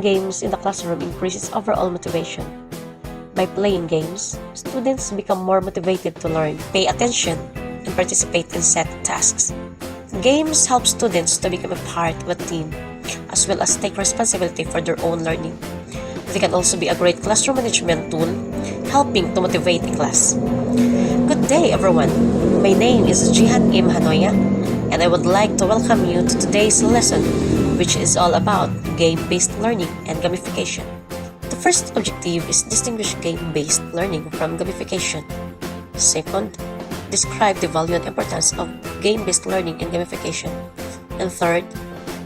Playing games in the classroom increases overall motivation. By playing games, students become more motivated to learn, pay attention, and participate in set tasks. Games help students to become a part of a team, as well as take responsibility for their own learning. They can also be a great classroom management tool, helping to motivate the class. Good day, everyone. My name is JANOYA, and I would like to welcome you to today's lesson, which is all about game-based learning and gamification. The first objective is distinguish game-based learning from gamification. Second, describe the value and importance of game-based learning and gamification. And third,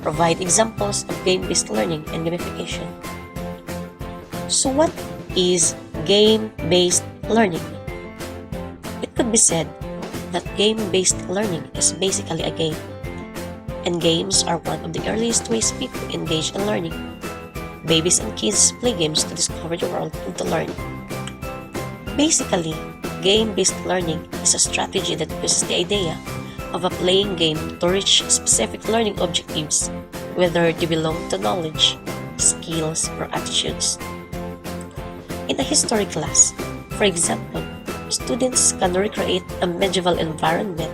provide examples of game-based learning and gamification. So what is game-based learning? It could be said that game-based learning is basically a game, and games are one of the earliest ways people engage in learning. Babies and kids play games to discover the world and to learn. Basically, game-based learning is a strategy that uses the idea of a playing game to reach specific learning objectives, whether they belong to knowledge, skills, or attitudes. In a history class, for example, students can recreate a medieval environment,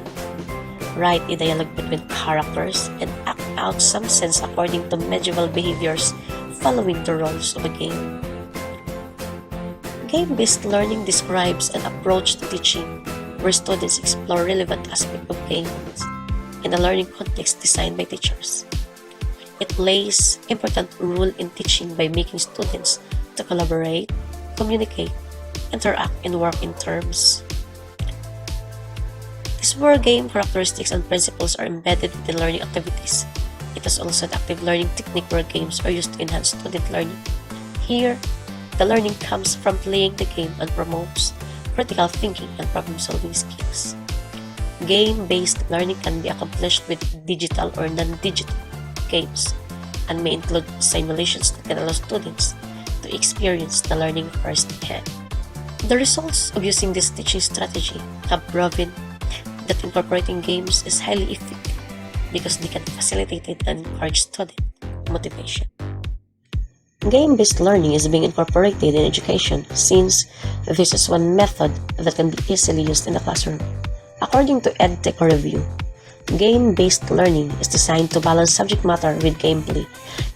write a dialogue between characters, and act out some scenes according to medieval behaviors following the rules of a game. Game-based learning describes an approach to teaching where students explore relevant aspects of games in a learning context designed by teachers. It plays an important role in teaching by making students to collaborate, communicate, interact, and work in terms. These where game characteristics and principles are embedded in the learning activities. It is also an active learning technique where games are used to enhance student learning. Here, the learning comes from playing the game and promotes critical thinking and problem-solving skills. Game-based learning can be accomplished with digital or non-digital games and may include simulations that can allow students to experience the learning firsthand. The results of using this teaching strategy have proven that incorporating games is highly effective because they can facilitate and encourage student motivation. Game-based learning is being incorporated in education since this is one method that can be easily used in the classroom. According to EDUC review, game-based learning is designed to balance subject matter with gameplay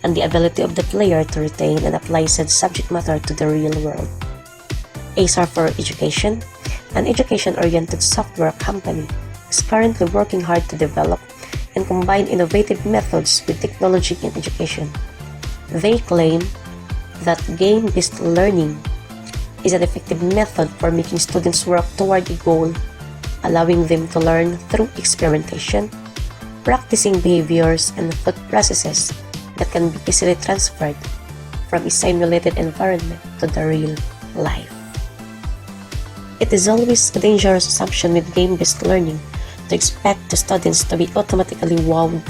and the ability of the player to retain and apply said subject matter to the real world. ASR for Education, an education-oriented software company, is currently working hard to develop and combine innovative methods with technology in education. They claim that game-based learning is an effective method for making students work toward a goal, allowing them to learn through experimentation, practicing behaviors and thought processes that can be easily transferred from a simulated environment to the real life. It is always a dangerous assumption with game-based learning to expect the students to be automatically wowed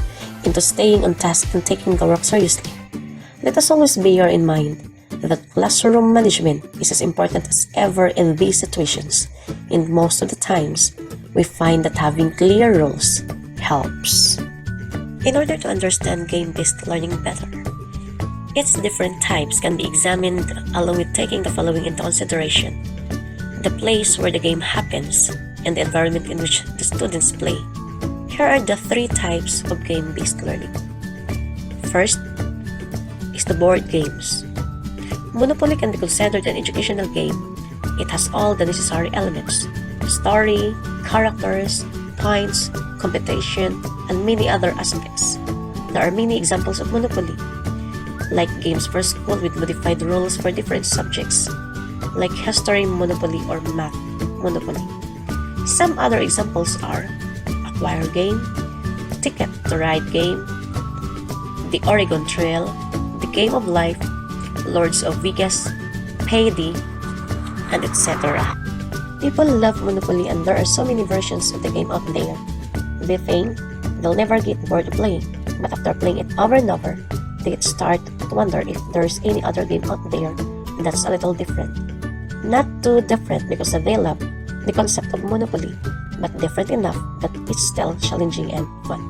into staying on task and taking the work seriously. Let us always bear in mind that classroom management is as important as ever in these situations, and most of the times, we find that having clear rules helps. In order to understand game-based learning better, its different types can be examined along with taking the following into consideration: the place where the game happens and the environment in which the students play. Here are the three types of game-based learning. First is the board games. Monopoly can be considered an educational game. It has all the necessary elements: story, characters, points, competition, and many other aspects. There are many examples of Monopoly, like games for school with modified rules for different subjects, like history Monopoly or math Monopoly. Some other examples are Acquire Game, Ticket to Ride Game, The Oregon Trail, The Game of Life, Lords of Vegas, Payday, and etc. People love Monopoly and there are so many versions of the game out there. They think they'll never get bored of playing, but after playing it over and over, they start to wonder if there's any other game out there that's a little different. Not too different because they love the concept of Monopoly, but different enough that it's still challenging and fun.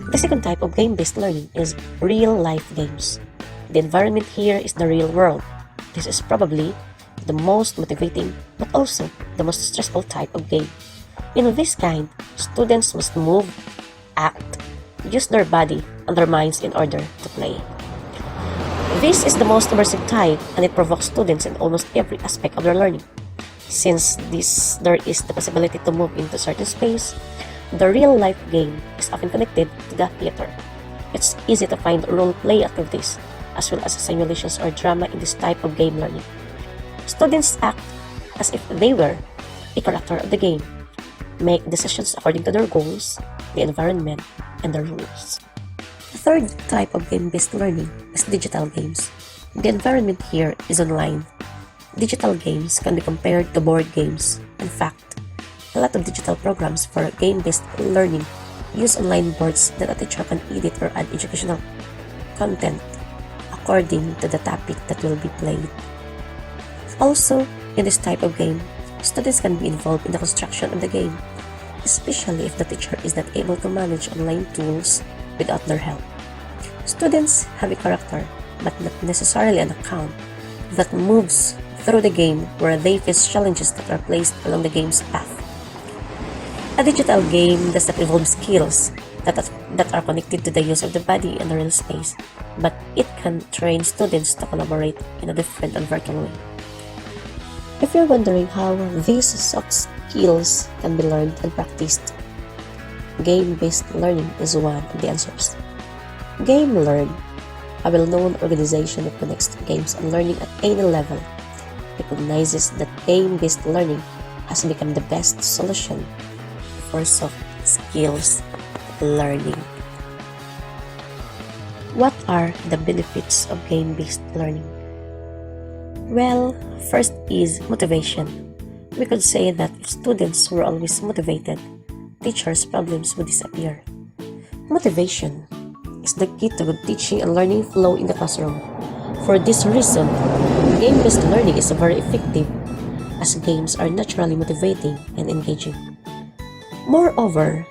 The second type of game-based learning is real-life games. The environment here is the real world. This is probably the most motivating but also the most stressful type of game. In this kind, students must move, act, use their body and their minds in order to play. This is the most immersive type and it provokes students in almost every aspect of their learning. Since there is the possibility to move into certain space, the real-life game is often connected to the theater. It's easy to find role-play activities as well as simulations or drama in this type of game learning. Students act as if they were a character of the game, make decisions according to their goals, the environment, and the rules. The third type of game-based learning is digital games. The environment here is online. Digital games can be compared to board games. In fact, a lot of digital programs for game-based learning use online boards that a teacher can edit or add educational content according to the topic that will be played. Also, in this type of game, students can be involved in the construction of the game, especially if the teacher is not able to manage online tools without their help. Students have a character, but not necessarily an account, that moves through the game where they face challenges that are placed along the game's path. A digital game does not involve skills that are connected to the use of the body and the real space, but it can train students to collaborate in a different and virtual way. If you're wondering how these soft skills can be learned and practiced, game-based learning is one of the answers. GameLearn, a well-known organization that connects games and learning at any level, recognizes that game-based learning has become the best solution for soft skills learning. What are the benefits of game-based learning? Well, first is motivation. We could say that if students were always motivated, teachers' problems would disappear. Motivation is the key to good teaching and learning flow in the classroom. For this reason, game-based learning is very effective as games are naturally motivating and engaging. Moreover,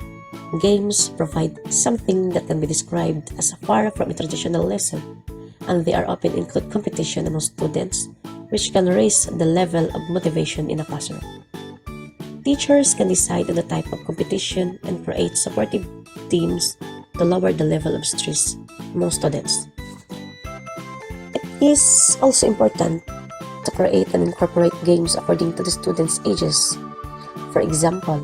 games provide something that can be described as far from a traditional lesson, and they are often include competition among students, which can raise the level of motivation in a classroom. Teachers can decide on the type of competition and create supportive teams to lower the level of stress among students. It is also important to create and incorporate games according to the students' ages. For example,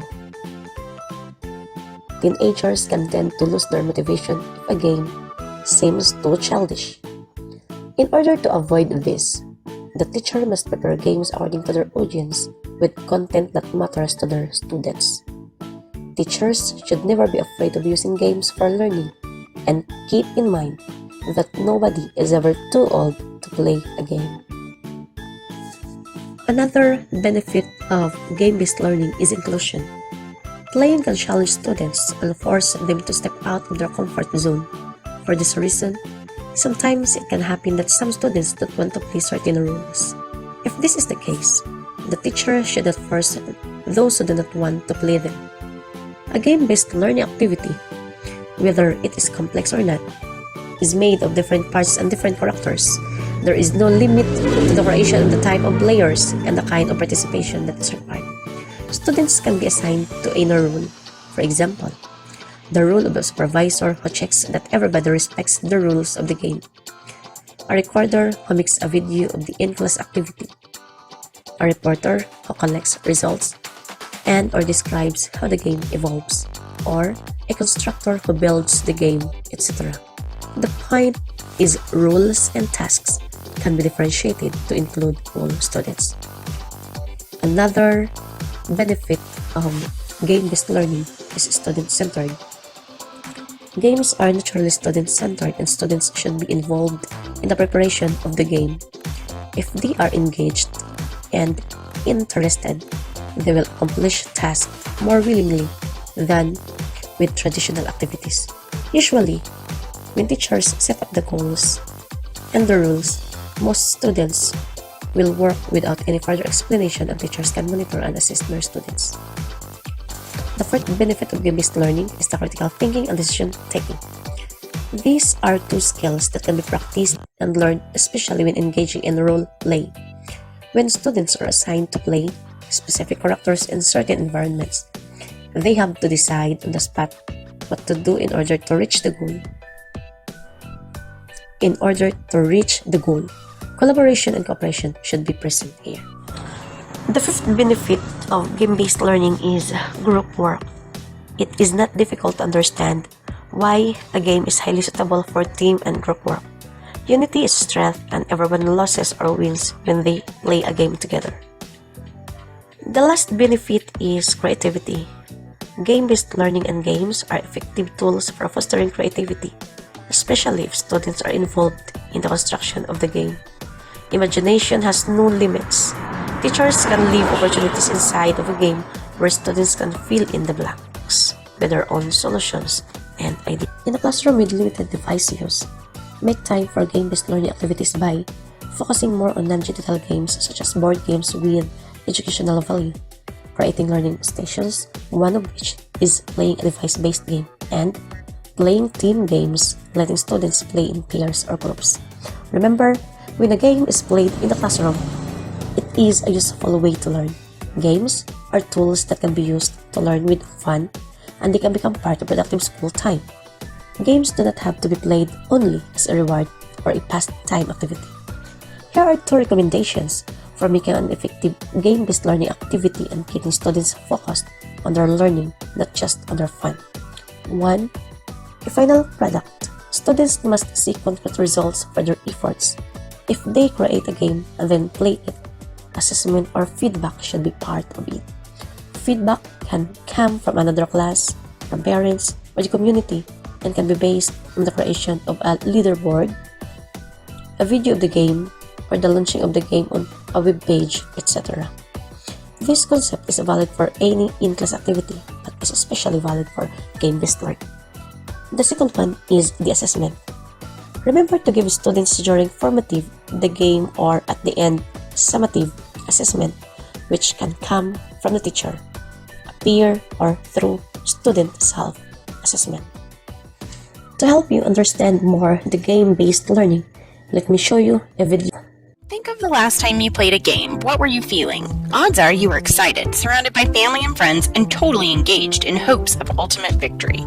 teenagers can tend to lose their motivation if a game seems too childish. In order to avoid this, the teacher must prepare games according to their audience with content that matters to their students. Teachers should never be afraid of using games for learning and keep in mind that nobody is ever too old to play a game. Another benefit of game-based learning is inclusion. Playing can challenge students and force them to step out of their comfort zone. For this reason, sometimes it can happen that some students don't want to play certain rules. If this is the case, the teacher should not force those who do not want to play them. A game-based learning activity, whether it is complex or not, is made of different parts and different characters. There is no limit to the creation of the type of players and the kind of participation that is required. Students can be assigned to a role. For example, the role of a supervisor who checks that everybody respects the rules of the game, a recorder who makes a video of the in-class activity, a reporter who collects results and or describes how the game evolves, or a constructor who builds the game, etc. The point is roles and tasks can be differentiated to include all students. Another benefit of game-based learning is student-centered. Games are naturally student-centered and students should be involved in the preparation of the game. If they are engaged and interested, they will accomplish tasks more willingly than with traditional activities. Usually, when teachers set up the goals and the rules, most students will work without any further explanation and teachers can monitor and assist their students. The fourth benefit of game-based learning is the critical thinking and decision-taking. These are two skills that can be practiced and learn, especially when engaging in role play. When students are assigned to play specific characters in certain environments, they have to decide on the spot what to do in order to reach the goal. Collaboration and cooperation should be present here. The fifth benefit of game-based learning is group work. It is not difficult to understand why a game is highly suitable for team and group work. Unity is strength, and everyone loses or wins when they play a game together. The last benefit is creativity. Game-based learning and games are effective tools for fostering creativity, especially if students are involved in the construction of the game. Imagination has no limits. Teachers can leave opportunities inside of a game where students can fill in the blanks with their own solutions and ideas. In a classroom with limited device use, make time for game-based learning activities by focusing more on non-digital games such as board games with educational value, creating learning stations, one of which is playing a device-based game, and playing team games, letting students play in pairs or groups. Remember, when a game is played in the classroom, it is a useful way to learn. Games are tools that can be used to learn with fun, and they can become part of productive school time. Games do not have to be played only as a reward or a pastime activity. Here are 2 recommendations for making an effective game-based learning activity and keeping students focused on their learning, not just on their fun. 1. A final product. Students must see concrete results for their efforts. If they create a game and then play it, assessment or feedback should be part of it. Feedback can come from another class, from parents, or the community, and can be based on the creation of a leaderboard, a video of the game, or the launching of the game on a web page, etc. This concept is valid for any in-class activity, but is especially valid for game-based learning. The second one is the assessment. Remember to give students during formative, the game, or at the end, summative assessment, which can come from the teacher, a peer, or through student self-assessment. To help you understand more the game-based learning, let me show you a video. Think of the last time you played a game. What were you feeling? Odds are you were excited, surrounded by family and friends, and totally engaged in hopes of ultimate victory.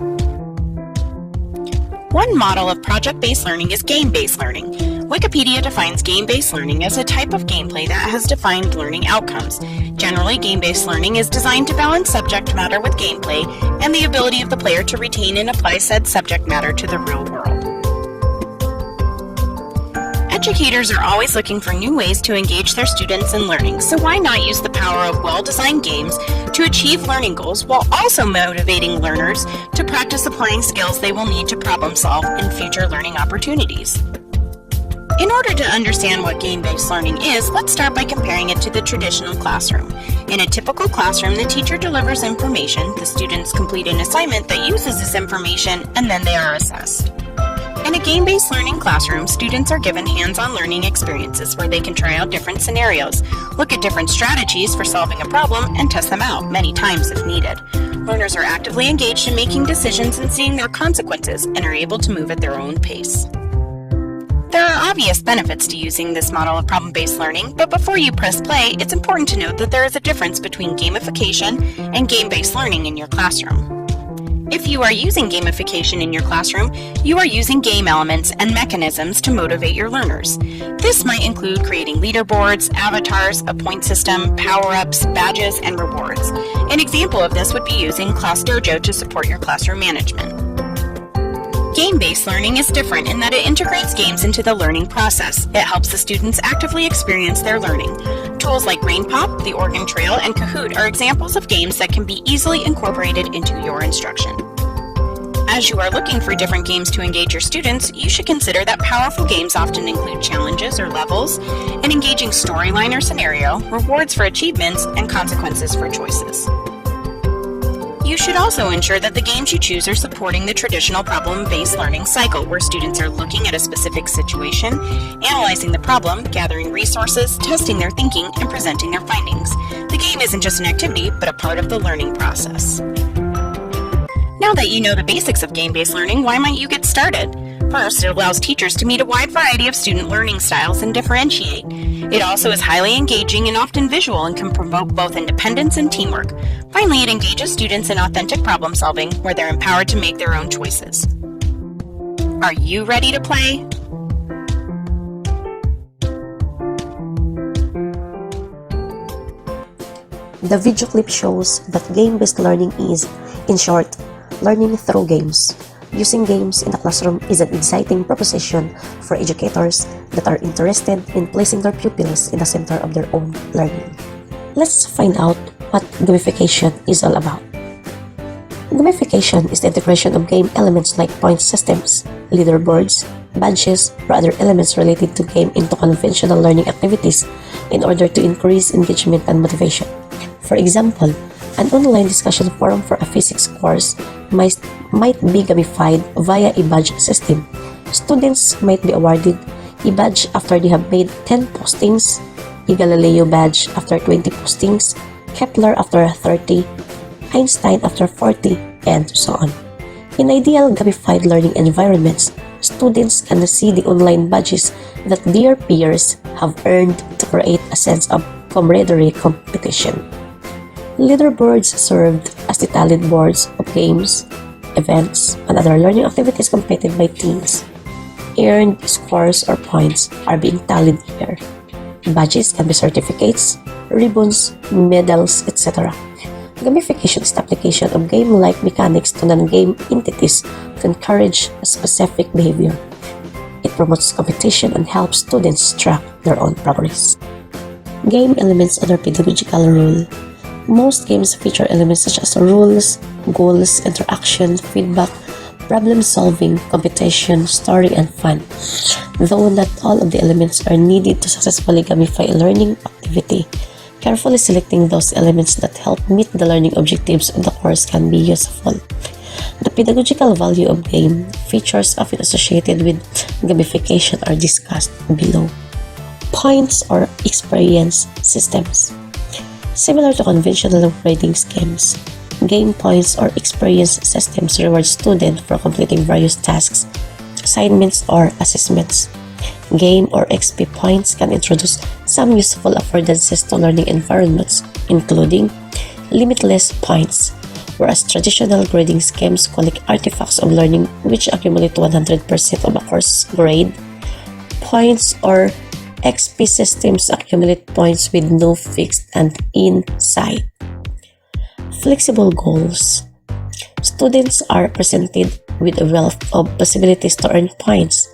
One model of project-based learning is game-based learning. Wikipedia defines game-based learning as a type of gameplay that has defined learning outcomes. Generally, game-based learning is designed to balance subject matter with gameplay and the ability of the player to retain and apply said subject matter to the real world. Educators are always looking for new ways to engage their students in learning, so why not use the power of well-designed games to achieve learning goals while also motivating learners to practice applying skills they will need to problem solve in future learning opportunities. In order to understand what game-based learning is, let's start by comparing it to the traditional classroom. In a typical classroom, the teacher delivers information, the students complete an assignment that uses this information, and then they are assessed. In a game-based learning classroom, students are given hands-on learning experiences where they can try out different scenarios, look at different strategies for solving a problem, and test them out many times if needed. Learners are actively engaged in making decisions and seeing their consequences and are able to move at their own pace. There are obvious benefits to using this model of problem-based learning, but before you press play, it's important to note that there is a difference between gamification and game-based learning in your classroom. If you are using gamification in your classroom, you are using game elements and mechanisms to motivate your learners. This might include creating leaderboards, avatars, a point system, power-ups, badges, and rewards. An example of this would be using Class Dojo to support your classroom management. Game-based learning is different in that it integrates games into the learning process. It helps the students actively experience their learning. Tools like Brain Pop, the Oregon Trail, and Kahoot are examples of games that can be easily incorporated into your instruction. As you are looking for different games to engage your students, you should consider that powerful games often include challenges or levels, an engaging storyline or scenario, rewards for achievements, and consequences for choices. You should also ensure that the games you choose are supporting the traditional problem-based learning cycle, where students are looking at a specific situation, analyzing the problem, gathering resources, testing their thinking, and presenting their findings. The game isn't just an activity, but a part of the learning process. Now that you know the basics of game-based learning, why might you get started? First, it allows teachers to meet a wide variety of student learning styles and differentiate. It also is highly engaging and often visual and can promote both independence and teamwork. Finally, it engages students in authentic problem solving where they're empowered to make their own choices. Are you ready to play? The video clip shows that game-based learning is, in short, learning through games. Using games in the classroom is an exciting proposition for educators that are interested in placing their pupils in the center of their own learning. Let's find out what gamification is all about. Gamification is the integration of game elements like point systems, leaderboards, badges, or other elements related to game into conventional learning activities in order to increase engagement and motivation. For example, an online discussion forum for a physics course might be gamified via a badge system. Students might be awarded a badge after they have made 10 postings, a Galileo badge after 20 postings, Kepler after 30, Einstein after 40, and so on. In ideal gamified learning environments, students can see the online badges that their peers have earned to create a sense of camaraderie competition. Leaderboards served as the tallied boards of games, events, and other learning activities completed by teams. Earned scores or points are being tallied here. Badges can be certificates, ribbons, medals, etc. Gamification is the application of game-like mechanics to non-game entities to encourage a specific behavior. It promotes competition and helps students track their own progress. Game elements and their pedagogical role. Most games feature elements such as rules, goals, interaction, feedback, problem-solving, competition, story, and fun. Though not all of the elements are needed to successfully gamify a learning activity, carefully selecting those elements that help meet the learning objectives of the course can be useful. The pedagogical value of game features often associated with gamification are discussed below. Points or experience systems. Similar to conventional grading schemes, game points or experience systems reward students for completing various tasks, assignments, or assessments. Game or XP points can introduce some useful affordances to learning environments, including limitless points, whereas traditional grading schemes collect artifacts of learning which accumulate 100% of a course grade. Points or XP systems accumulate points with no fixed and in sight. Flexible goals. Students are presented with a wealth of possibilities to earn points,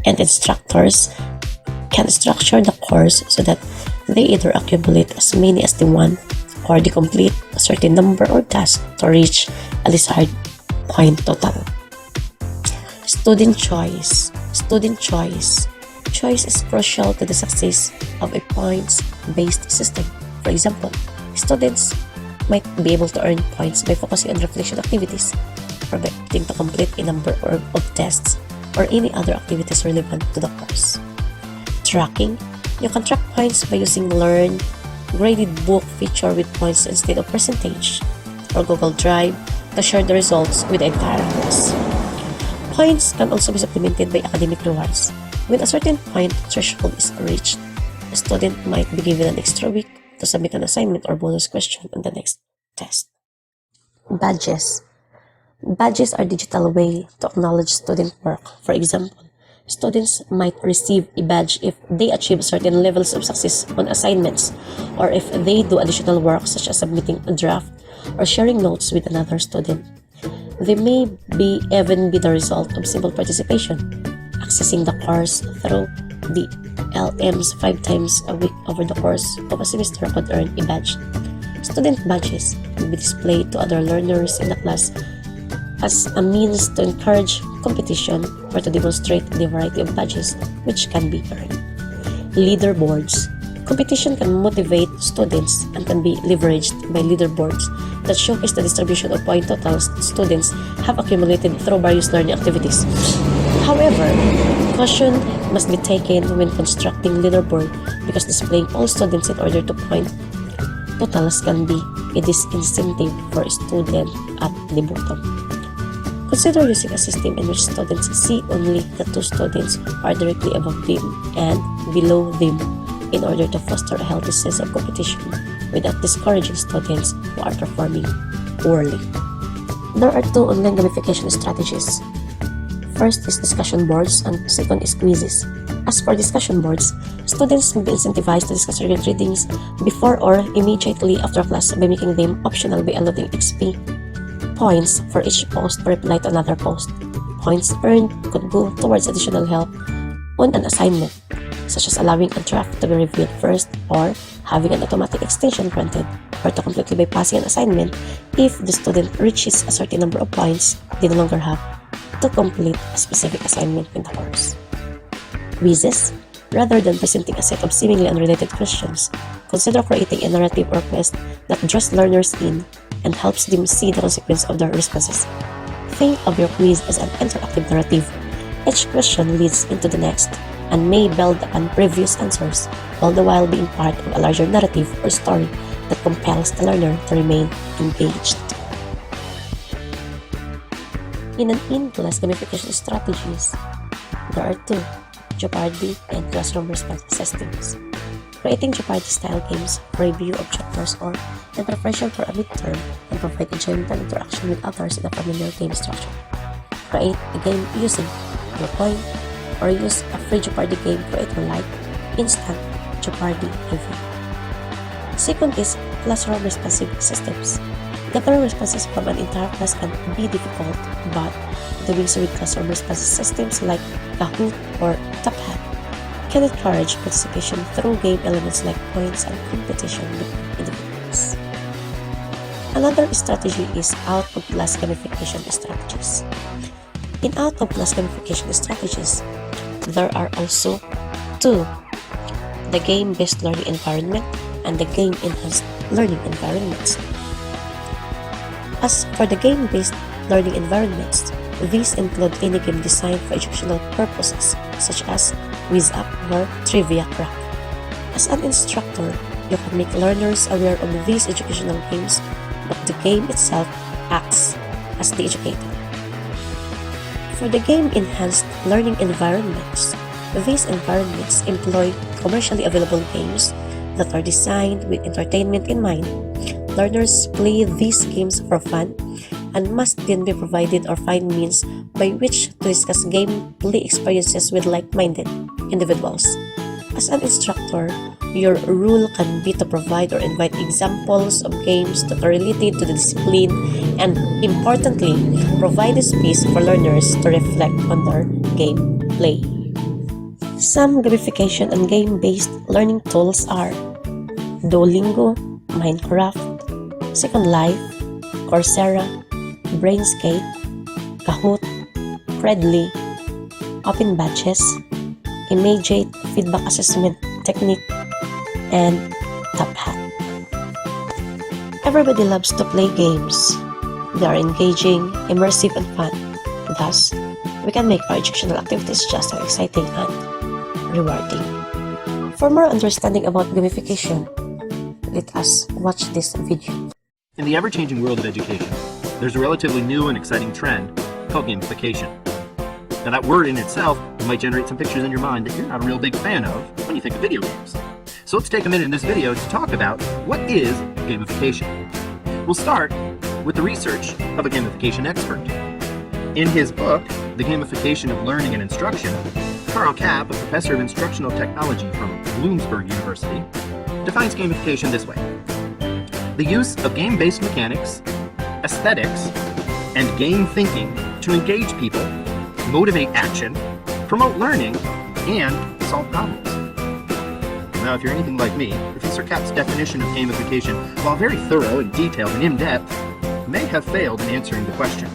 and instructors can structure the course so that they either accumulate as many as they want or they complete a certain number or task to reach a desired point total. Student choice. Choice is crucial to the success of a points-based system. For example, students might be able to earn points by focusing on reflection activities, or by opting to complete a number of tests or any other activities relevant to the course. Tracking. You can track points by using Learn, graded book feature with points instead of percentage, or Google Drive to share the results with the entire class. Points can also be supplemented by academic rewards. When a certain point threshold is reached, a student might be given an extra week to submit an assignment or bonus question on the next test. Badges. Badges are digital way to acknowledge student work. For example, students might receive a badge if they achieve certain levels of success on assignments, or if they do additional work such as submitting a draft or sharing notes with another student. They may even be the result of simple participation. Accessing the course through the LMs 5 times a week over the course of a semester could earn a badge. Student badges will be displayed to other learners in the class as a means to encourage competition or to demonstrate the variety of badges which can be earned. Leaderboards. Competition can motivate students and can be leveraged by leaderboards that showcase the distribution of point totals students have accumulated through various learning activities. However, caution must be taken when constructing leaderboard because displaying all students in order to point totals can be a disincentive for a student at the bottom. Consider using a system in which students see only the two students who are directly above them and below them in order to foster a healthy sense of competition without discouraging students who are performing poorly. There are two online gamification strategies. First is discussion boards and second is quizzes. As for discussion boards, students will be incentivized to discuss relevant readings before or immediately after class by making them optional by allotting XP points for each post or reply to another post. Points earned could go towards additional help on an assignment, such as allowing a draft to be reviewed first or having an automatic extension granted, or to completely bypassing an assignment if the student reaches a certain number of points they no longer have to complete a specific assignment in the course. Quizzes, rather than presenting a set of seemingly unrelated questions, consider creating a narrative or quest that draws learners in and helps them see the consequence of their responses. Think of your quiz as an interactive narrative. Each question leads into the next and may build upon previous answers, all the while being part of a larger narrative or story that compels the learner to remain engaged. In an in-class gamification strategies, there are two: Jeopardy and classroom response systems. Creating Jeopardy-style games for review of chapters or in preparation for a midterm and provide enjoyment and interaction with others in a familiar game structure. Create a game using your coin or use a free Jeopardy game creator like Instant Jeopardy review. Second is classroom responsive systems. Gathering responses from an entire class can be difficult, but doing so with classroom response systems like Kahoot or Top Hat can encourage participation through game elements like points and competition between individuals. Another strategy is out-of-class gamification strategies. In out-of-class gamification strategies, there are also two: the game-based learning environment and the game-enhanced learning environments. As for the game-based learning environments, these include any game designed for educational purposes, such as Quiz Up or Trivia Crack. As an instructor, you can make learners aware of these educational games, but the game itself acts as the educator. For the game-enhanced learning environments, these environments employ commercially available games that are designed with entertainment in mind. Learners play these games for fun and must then be provided or find means by which to discuss gameplay experiences with like-minded individuals. As an instructor, your role can be to provide or invite examples of games that are related to the discipline and, importantly, provide a space for learners to reflect on their gameplay. Some gamification and game-based learning tools are Duolingo, Minecraft, Second Life, Coursera, Brainscape, Kahoot, Credly, Open Badges, Immediate Feedback Assessment Technique, and Top Hat. Everybody loves to play games. They are engaging, immersive, and fun. Thus, we can make our educational activities just as exciting and rewarding. For more understanding about gamification, let us watch this video. In the ever-changing world of education, there's a relatively new and exciting trend called gamification. Now that word in itself might generate some pictures in your mind that you're not a real big fan of when you think of video games. So let's take a minute in this video to talk about what is gamification. We'll start with the research of a gamification expert. In his book, The Gamification of Learning and Instruction, Carl Kapp, a professor of instructional technology from Bloomsburg University, defines gamification this way: the use of game-based mechanics, aesthetics, and game thinking to engage people, motivate action, promote learning, and solve problems. Now, if you're anything like me, Professor Kapp's definition of gamification, while very thorough and detailed and in-depth, may have failed in answering the question.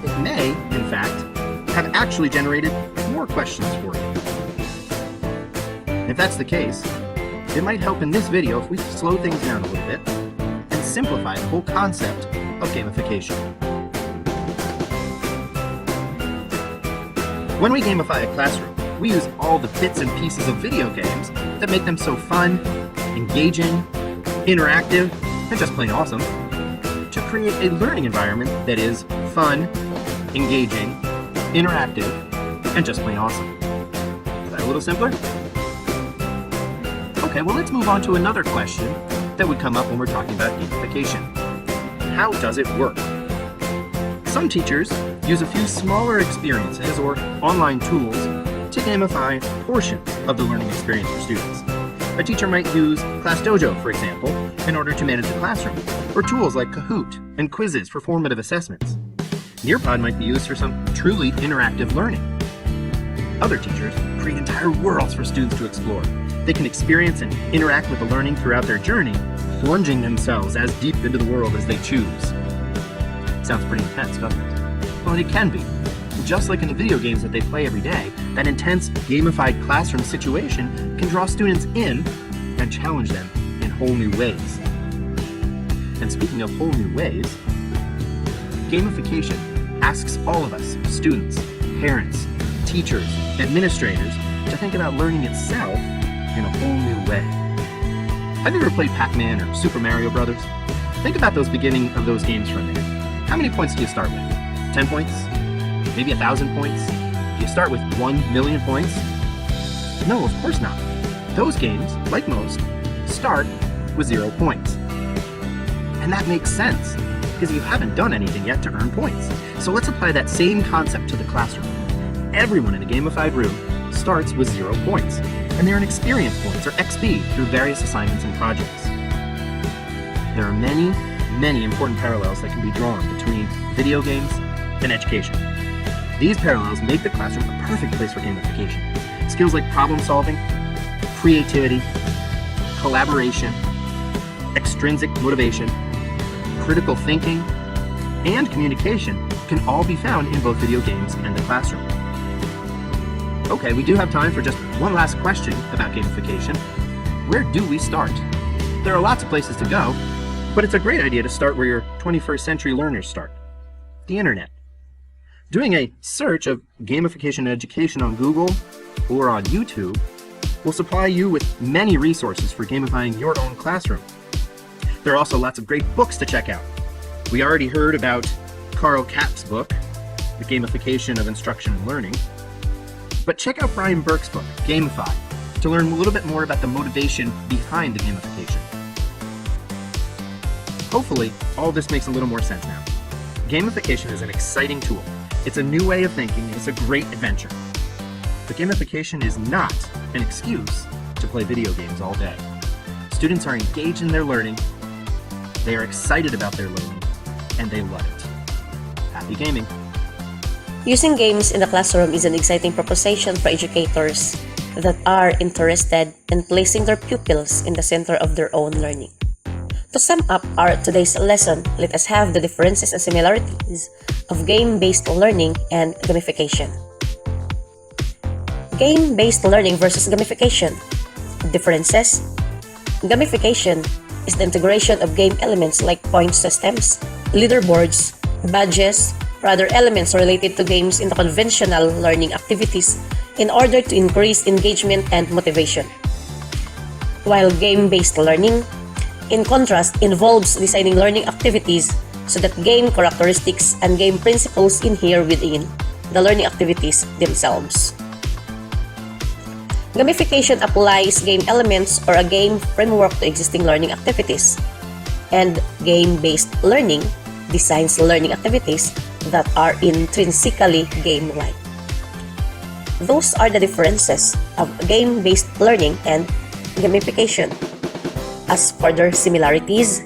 It may, in fact, have actually generated more questions for you. If that's the case, it might help in this video if we slow things down a little bit and simplify the whole concept of gamification. When we gamify a classroom, we use all the bits and pieces of video games that make them so fun, engaging, interactive, and just plain awesome to create a learning environment that is fun, engaging, interactive, and just plain awesome. Is that a little simpler? Okay, well let's move on to another question that would come up when we're talking about gamification. How does it work? Some teachers use a few smaller experiences or online tools to gamify portions of the learning experience for students. A teacher might use Class Dojo, for example, in order to manage the classroom, or tools like Kahoot and quizzes for formative assessments. Nearpod might be used for some truly interactive learning. Other teachers create entire worlds for students to explore. They can experience and interact with the learning throughout their journey, plunging themselves as deep into the world as they choose. Sounds pretty intense, doesn't it? Well, it can be. Just like in the video games that they play every day, that intense gamified classroom situation can draw students in and challenge them in whole new ways. And speaking of whole new ways, gamification asks all of us, students, parents, teachers, administrators, to think about learning itself in a whole new way. Have you ever played Pac-Man or Super Mario Brothers? Think about those beginning of those games for a minute. How many points do you start with? 10 points? Maybe 1,000 points? Do you start with 1 million points? No, of course not. Those games, like most, start with 0 points. And that makes sense, because you haven't done anything yet to earn points. So let's apply that same concept to the classroom. Everyone in a gamified room starts with 0 points, and they earn experience points, or XP, through various assignments and projects. There are many important parallels that can be drawn between video games and education. These parallels make the classroom a perfect place for gamification. Skills like problem solving, creativity, collaboration, extrinsic motivation, critical thinking, and communication can all be found in both video games and the classroom. Okay, we do have time for just one last question about gamification. Where do we start? There are lots of places to go, but it's a great idea to start where your 21st century learners start, the internet. Doing a search of gamification and education on Google or on YouTube will supply you with many resources for gamifying your own classroom. There are also lots of great books to check out. We already heard about Carl Kapp's book, The Gamification of Instruction and Learning, but check out Brian Burke's book, Gamify, to learn a little bit more about the motivation behind the gamification. Hopefully, all this makes a little more sense now. Gamification is an exciting tool. It's a new way of thinking, and it's a great adventure. But gamification is not an excuse to play video games all day. Students are engaged in their learning, they are excited about their learning, and they love it. Happy gaming! Using games in the classroom is an exciting proposition for educators that are interested in placing their pupils in the center of their own learning. To sum up our today's lesson, let us have the differences and similarities of game-based learning and gamification. Game-based learning versus gamification. Differences. Gamification is the integration of game elements like point systems, leaderboards, badges, or other elements related to games into conventional learning activities in order to increase engagement and motivation. While game-based learning, in contrast, involves designing learning activities so that game characteristics and game principles inhere within the learning activities themselves. Gamification applies game elements or a game framework to existing learning activities, and game-based learning designs learning activities that are intrinsically game-like. Those are the differences of game-based learning and gamification. As for their similarities,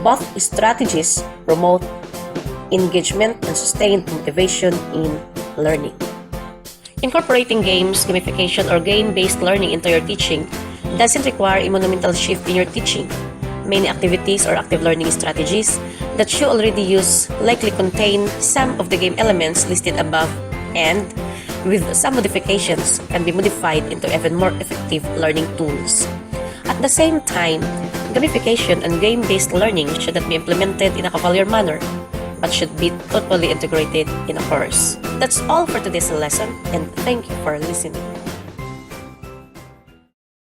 both strategies promote engagement and sustained motivation in learning. Incorporating games, gamification, or game-based learning into your teaching doesn't require a monumental shift in your teaching. Many activities or active learning strategies that you already use likely contain some of the game elements listed above, and with some modifications can be modified into even more effective learning tools. At the same time, gamification and game-based learning should not be implemented in a cavalier manner, but should be totally integrated in a course. That's all for today's lesson, and thank you for listening.